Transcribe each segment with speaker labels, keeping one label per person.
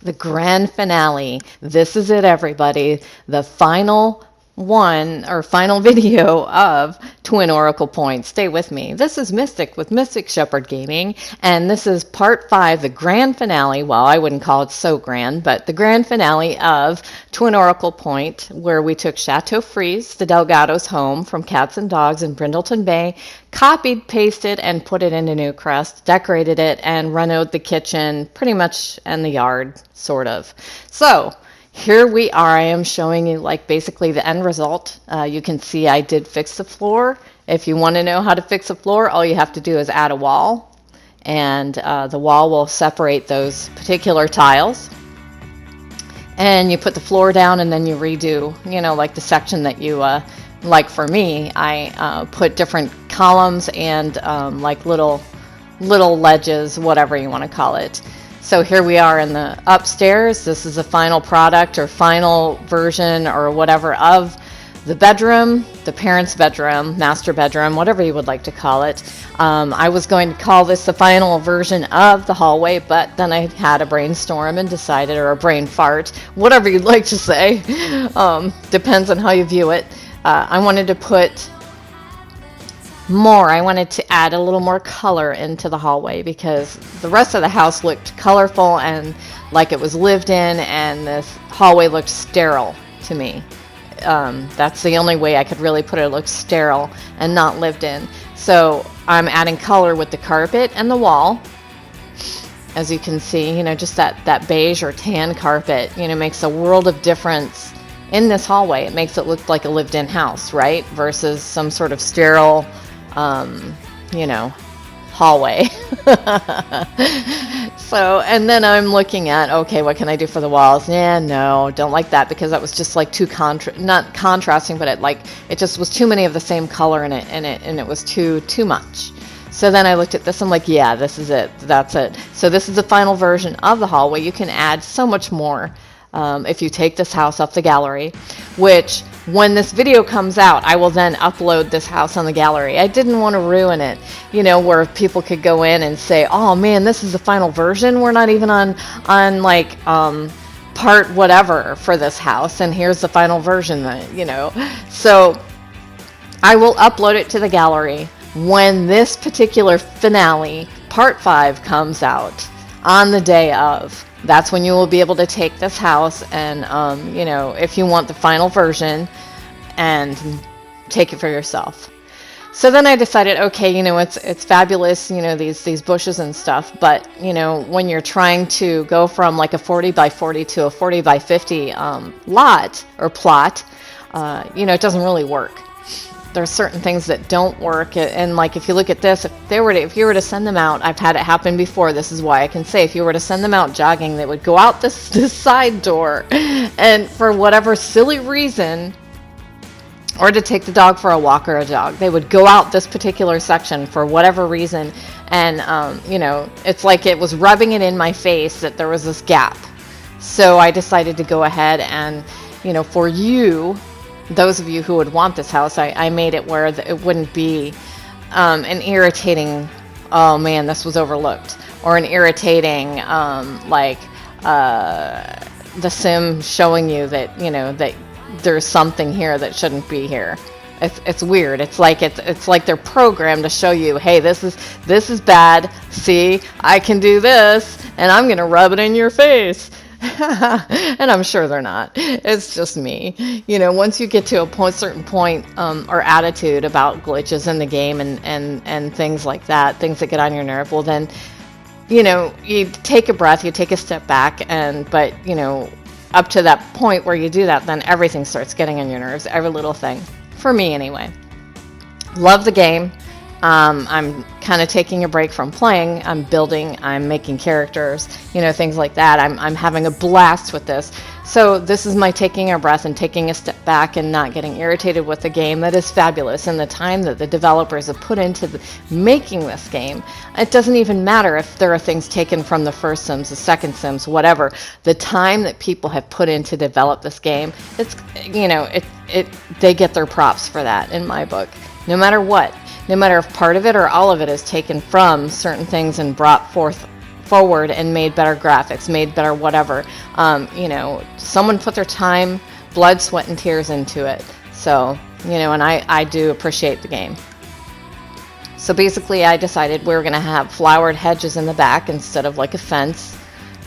Speaker 1: The grand finale. This is it, everybody. The final one or final video of Twin Oracle Point. Stay with me. This is Mystic with Mystic Shepherd Gaming, and this is part 5, the grand finale. Well, I wouldn't call it so grand, but the grand finale of Twin Oracle Point, where we took Chateau Frise, the Delgado's home from Cats and Dogs in Brindleton Bay, copied, pasted, and put it into Newcrest, decorated it, and renoed the kitchen pretty much and the yard, sort of. So here we are. I am showing you like basically the end result. You can see I did fix the floor. If you want to know how to fix a floor, all you have to do is add a wall, and the wall will separate those particular tiles. And you put the floor down, and then you redo, like the section that you like. For me, I put different columns and like little ledges, whatever you want to call it. So here we are in the upstairs. This is the final product or final version or whatever of the bedroom, the parents' bedroom, master bedroom, whatever you would like to call it. I was going to call this the final version of the hallway, but then I had a brainstorm and decided, or a brain fart, whatever you'd like to say. Depends on how you view it. I wanted to put more. I wanted to add a little more color into the hallway because the rest of the house looked colorful and like it was lived in, and this hallway looked sterile to me. That's the only way I could really put it. It looked sterile and not lived in. So I'm adding color with the carpet and the wall. As you can see, just that beige or tan carpet, makes a world of difference in this hallway. It makes it look like a lived-in house, right? Versus some sort of sterile hallway. So, and then I'm looking at, okay, what can I do for the walls? No, don't like that, because that was just like too not contrasting, but it just was too many of the same color in it, and it was too much. So then I looked at this, I'm like, yeah, this is it. That's it. So this is the final version of the hallway. You can add so much more if you take this house off the gallery, which when this video comes out, I will then upload this house on the gallery. I didn't want to ruin it, where people could go in and say, oh man, this is the final version. We're not even on like part whatever for this house, and here's the final version that, So I will upload it to the gallery when this particular finale, part 5, comes out on the day of. That's when you will be able to take this house and, if you want the final version, and take it for yourself. So then I decided, okay, it's fabulous, these bushes and stuff, but, when you're trying to go from like a 40 by 40 to a 40 by 50 lot or plot, it doesn't really work. There's certain things that don't work, and like if you look at this, if you were to send them out, I've had it happen before. This is why I can say, if you were to send them out jogging, they would go out this side door, and for whatever silly reason, or to take the dog for a walk or a jog, they would go out this particular section for whatever reason, and it's like it was rubbing it in my face that there was this gap. So I decided to go ahead and, for you, those of you who would want this house, I made it where it wouldn't be an irritating, oh man, this was overlooked, or an irritating the sim showing you that that there's something here that shouldn't be here. It's weird. It's like they're programmed to show you, hey, this is bad. See, I can do this, and I'm gonna rub it in your face. And I'm sure they're not. It's just me. Once you get to a certain point or attitude about glitches in the game and things like that, things that get on your nerve, well then, you take a breath, you take a step back, but up to that point where you do that, then everything starts getting on your nerves, every little thing. For me, anyway. Love the game. I'm kind of taking a break from playing. I'm building, I'm making characters, things like that. I'm having a blast with this. So this is my taking a breath and taking a step back and not getting irritated with the game that is fabulous. And the time that the developers have put into making this game, it doesn't even matter if there are things taken from the first Sims, the second Sims, whatever. The time that people have put in to develop this game, it's, they get their props for that in my book, no matter what. No matter if part of it or all of it is taken from certain things and brought forth forward and made better graphics, made better whatever. Someone put their time, blood, sweat, and tears into it. So, and I do appreciate the game. So basically I decided we were going to have flowered hedges in the back instead of like a fence.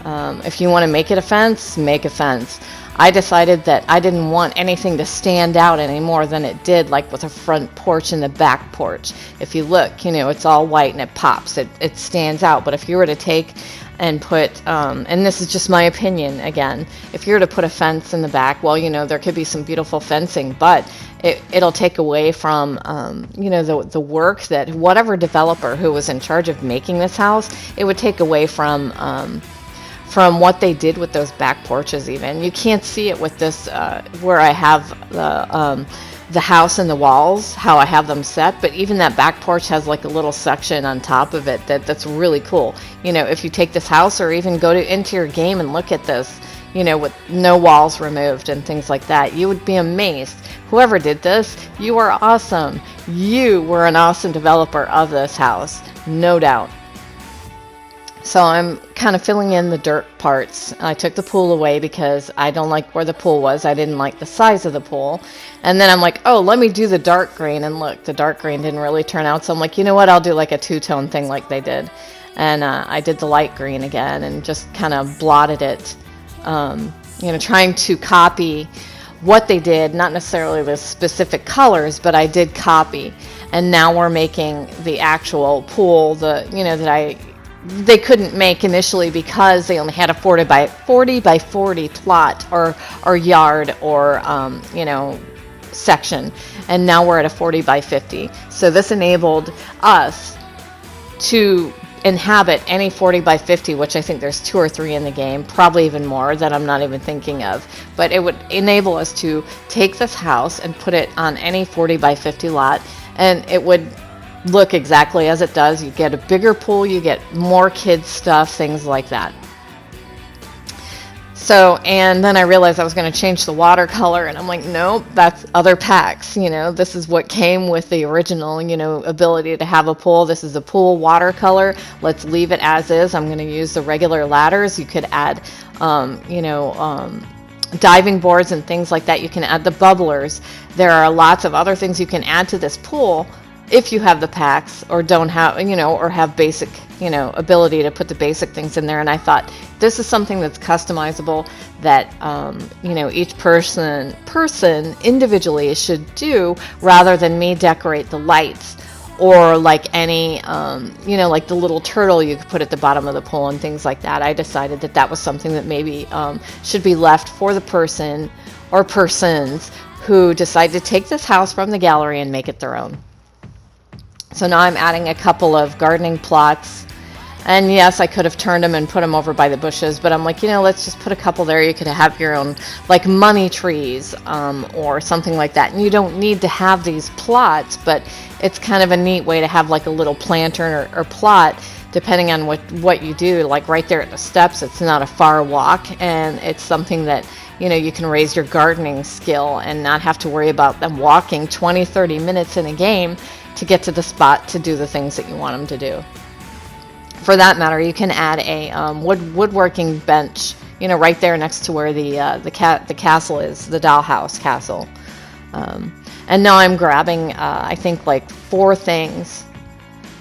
Speaker 1: If you want to make it a fence, make a fence. I decided that I didn't want anything to stand out any more than it did, like with a front porch and the back porch. If you look, it's all white and it pops. It stands out. But if you were to take and put, and this is just my opinion again, if you were to put a fence in the back, well, there could be some beautiful fencing, but it'll take away from, the work that whatever developer who was in charge of making this house, it would take away from what they did with those back porches. Even you can't see it with this where I have the house and the walls, how I have them set, but even that back porch has like a little section on top of it that's really cool. If you take this house or even go into your game and look at this, with no walls removed and things like that, you would be amazed. Whoever did this, you are awesome. You were an awesome developer of this house, no doubt. So I'm kind of filling in the dirt parts. I took the pool away because I don't like where the pool was. I didn't like the size of the pool. And then I'm like, oh, let me do the dark green. And look, the dark green didn't really turn out. So I'm like, you know what? I'll do like a two-tone thing like they did. And I did the light green again and just kind of blotted it, trying to copy what they did, not necessarily the specific colors, but I did copy. And now we're making the actual pool, that they couldn't make initially because they only had a 40 by 40 plot or yard or section, and now we're at a 40 by 50. So this enabled us to inhabit any 40 by 50, which I think there's 2 or 3 in the game, probably even more that I'm not even thinking of, but it would enable us to take this house and put it on any 40 by 50 lot, and it would look exactly as it does. You get a bigger pool, you get more kids stuff, things like that. So, and then I realized I was going to change the watercolor, and I'm like, nope, that's other packs. This is what came with the original, ability to have a pool. This is a pool watercolor. Let's leave it as is. I'm going to use the regular ladders. You could add, diving boards and things like that. You can add the bubblers. There are lots of other things you can add to this pool if you have the packs or don't have, or have basic, ability to put the basic things in there. And I thought this is something that's customizable that, each person individually should do, rather than me decorate the lights or like any, like the little turtle you could put at the bottom of the pool and things like that. I decided that was something that maybe should be left for the person or persons who decide to take this house from the gallery and make it their own. So now I'm adding a couple of gardening plots. And yes, I could have turned them and put them over by the bushes, but I'm like, let's just put a couple there. You could have your own, like, money trees or something like that. And you don't need to have these plots, but it's kind of a neat way to have like a little planter or plot, depending on what you do. Like right there at the steps, it's not a far walk, and it's something that, you can raise your gardening skill and not have to worry about them walking 20, 30 minutes in a game to get to the spot to do the things that you want them to do. For that matter, you can add a woodworking bench, right there next to where the castle is, the dollhouse castle. And now I'm grabbing, I think, like 4 things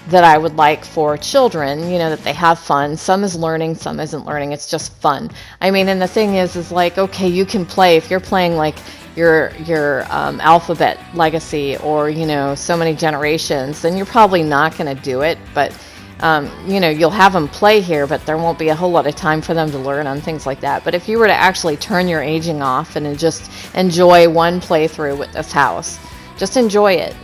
Speaker 1: that I would like for children, that they have fun. Some is learning, some isn't learning. It's just fun. I mean, and the thing is like, okay, you can play, if you're playing like your alphabet legacy or, so many generations, then you're probably not going to do it. But, you'll have them play here, but there won't be a whole lot of time for them to learn on things like that. But if you were to actually turn your aging off and just enjoy one playthrough with this house, just enjoy it.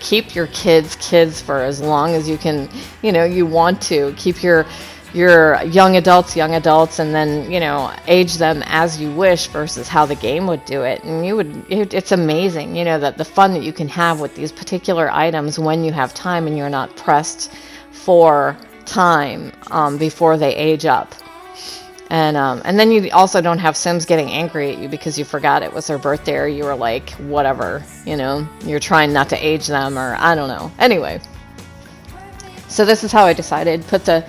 Speaker 1: Keep your kids for as long as you can, you want to. Keep your young adults, and then, age them as you wish versus how the game would do it. And it's amazing, that the fun that you can have with these particular items when you have time and you're not pressed for time before they age up. And then you also don't have Sims getting angry at you because you forgot it was their birthday, or you were like, whatever, you're trying not to age them, or I don't know. Anyway, so this is how I decided. Put the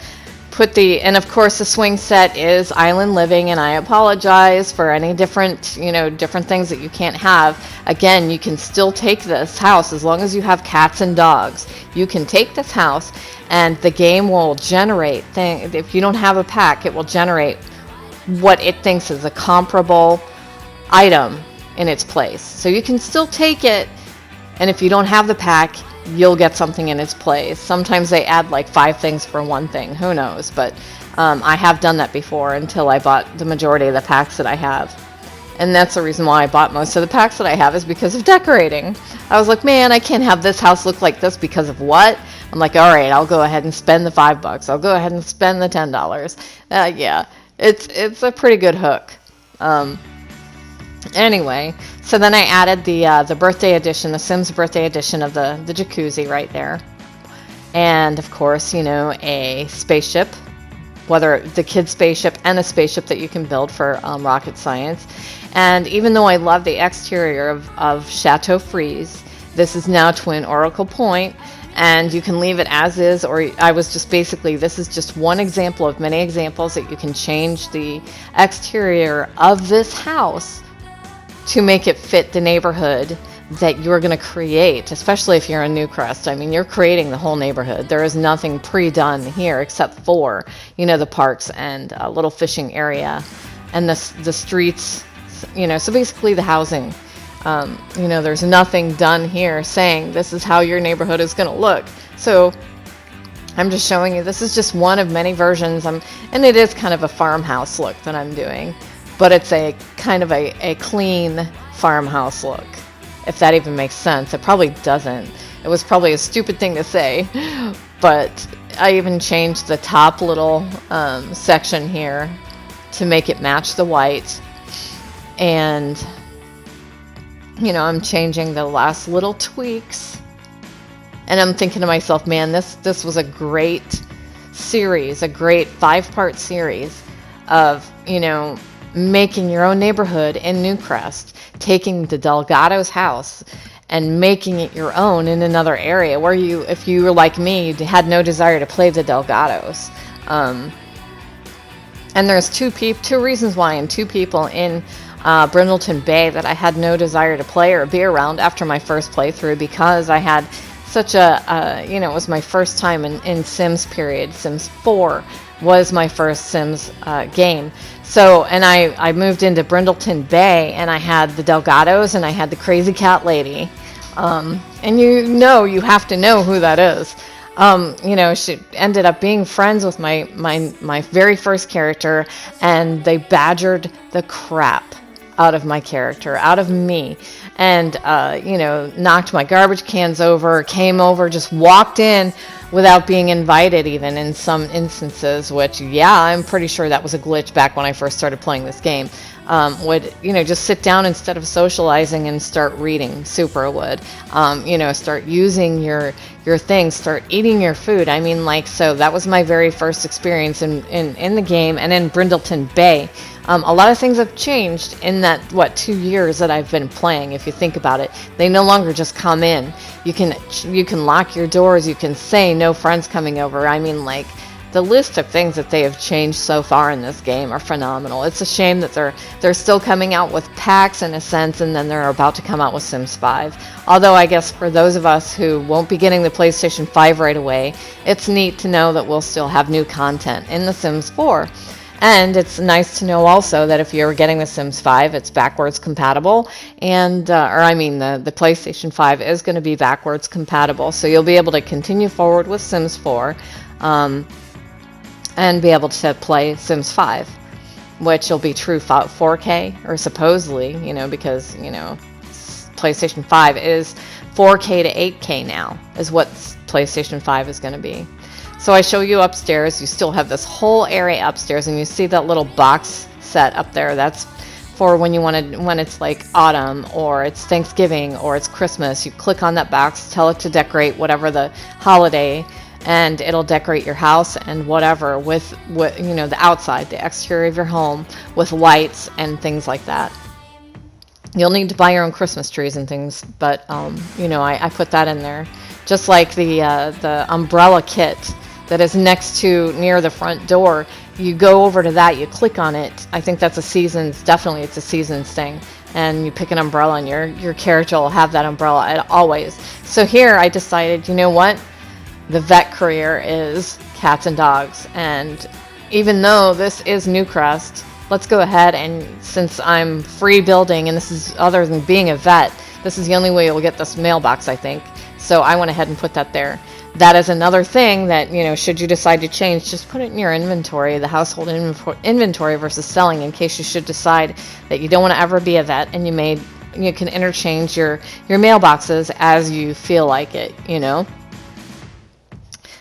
Speaker 1: And of course the swing set is island living, and I apologize for any different, different things that you can't have. Again, you can still take this house as long as you have cats and dogs. You can take this house and the game will generate if you don't have a pack, it will generate what it thinks is a comparable item in its place. So you can still take it, and if you don't have the pack, you'll get something in its place. Sometimes they add like 5 things for one thing. Who knows? But I have done that before until I bought the majority of the packs that I have. And that's the reason why I bought most of the packs that I have, is because of decorating. I was like, man, I can't have this house look like this because of what? I'm like, all right, I'll go ahead and spend the $5. I'll go ahead and spend the $10. Yeah, it's a pretty good hook. Anyway, so then I added the birthday edition, the Sims birthday edition of the jacuzzi right there. And of course, a spaceship, whether the kid's spaceship and a spaceship that you can build for rocket science. And even though I love the exterior of Chateau Freeze, this is now Twin Oracle Point, and you can leave it as is, or this is just one example of many examples that you can change the exterior of this house to make it fit the neighborhood that you're going to create, especially if you're in Newcrest. I mean, you're creating the whole neighborhood. There is nothing pre-done here except for, the parks and a little fishing area and the streets, so basically the housing. There's nothing done here saying this is how your neighborhood is going to look. So I'm just showing you, this is just one of many versions. And it is kind of a farmhouse look that I'm doing. But it's a kind of a clean farmhouse look, if that even makes sense. It probably doesn't. It was probably a stupid thing to say, but I even changed the top little section here to make it match the white. And, I'm changing the last little tweaks. And I'm thinking to myself, man, this was a great series, a great 5-part series of, making your own neighborhood in Newcrest, taking the Delgado's house and making it your own in another area where if you were like me, you had no desire to play the Delgados. And there's two reasons why, and 2 people in Brindleton Bay that I had no desire to play or be around after my first playthrough, because I had such it was my first time in Sims period. Sims 4 was my first Sims game. So, and I moved into Brindleton Bay, and I had the Delgados, and I had the crazy cat lady. And you have to know who that is. She ended up being friends with my very first character, and they badgered the crap out of my character, out of me. And, knocked my garbage cans over, came over, just walked in without being invited even in some instances, which, yeah, I'm pretty sure that was a glitch back when I first started playing this game. Would, just sit down instead of socializing and start reading. Super would. Start using your things, start eating your food. I mean, so that was my very first experience in the game and in Brindleton Bay. A lot of things have changed in that, 2 years that I've been playing, if you think about it. They no longer just come in. You can lock your doors. You can say no friends coming over. I mean, the list of things that they have changed so far in this game are phenomenal. It's a shame that they're still coming out with packs in a sense, and then they're about to come out with Sims 5. Although I guess for those of us who won't be getting the PlayStation 5 right away, it's neat to know that we'll still have new content in The Sims 4. And it's nice to know also that if you're getting The Sims 5, it's backwards compatible, and the PlayStation 5 is going to be backwards compatible, so you'll be able to continue forward with Sims 4. And be able to play Sims 5, which will be true 4K, or supposedly, because, PlayStation 5 is 4K to 8K now, is what PlayStation 5 is going to be. So I show you upstairs. You still have this whole area upstairs, and you see that little box set up there. That's for when it's like autumn, or it's Thanksgiving, or it's Christmas. You click on that box, tell it to decorate whatever the holiday, and it'll decorate your house and whatever with the outside, the exterior of your home, with lights and things like that. You'll need to buy your own Christmas trees and things, but I put that in there. Just like the umbrella kit that is next to near the front door. You go over to that, you click on it. I think that's a seasons, definitely it's a seasons thing. And you pick an umbrella, and your character will have that umbrella always. So here I decided, you know what? The vet career is cats and dogs. And even though this is Newcrest, let's go ahead, and since I'm free building, and this is other than being a vet, this is the only way you'll get this mailbox, I think. So I went ahead and put that there. That is another thing that, should you decide to change, just put it in your inventory, the household inventory versus selling, in case you should decide that you don't want to ever be a vet, and you can interchange your mailboxes as you feel like it,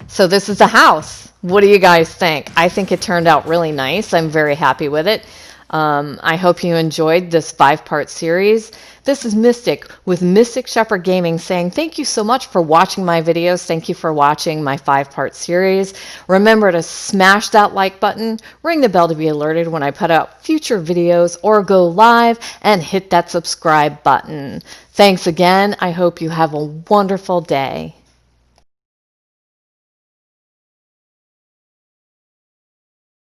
Speaker 1: So this is the house. What do you guys think? I think it turned out really nice. I'm very happy with it. I hope you enjoyed this 5-part series. This is Mystic with Mystic Shepherd Gaming saying thank you so much for watching my videos. Thank you for watching my 5-part series. Remember to smash that like button, ring the bell to be alerted when I put out future videos or go live, and hit that subscribe button. Thanks again. I hope you have a wonderful day.